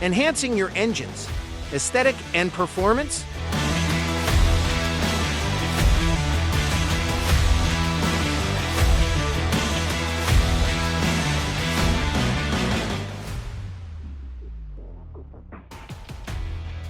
enhancing your engine's aesthetic and performance.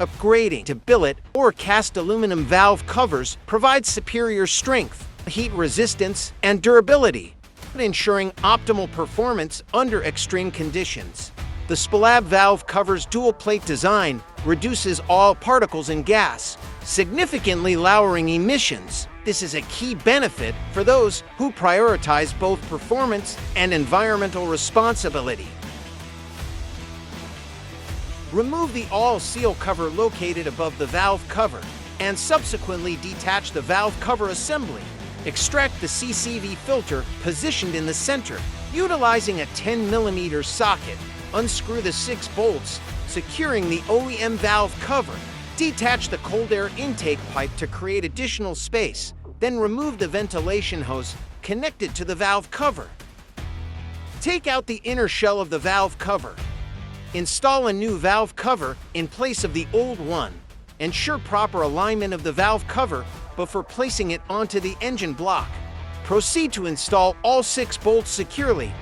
Upgrading to billet or cast aluminum valve covers provides superior strength, heat resistance, and durability, ensuring optimal performance under extreme conditions. The Spelab valve covers dual-plate design reduces all particles and gas, significantly lowering emissions. This is a key benefit for those who prioritize both performance and environmental responsibility. Remove the all-seal cover located above the valve cover and subsequently detach the valve cover assembly. Extract the CCV filter positioned in the center. Utilizing a 10mm socket, unscrew the 6 bolts, securing the OEM valve cover. Detach the cold air intake pipe to create additional space, then remove the ventilation hose connected to the valve cover. Take out the inner shell of the valve cover. Install a new valve cover in place of the old one. Ensure proper alignment of the valve cover before placing it onto the engine block. Proceed to install all 6 bolts securely.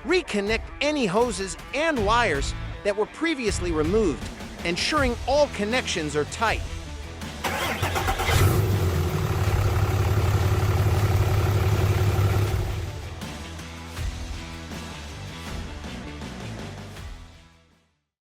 Reconnect any hoses and wires that were previously removed, ensuring all connections are tight.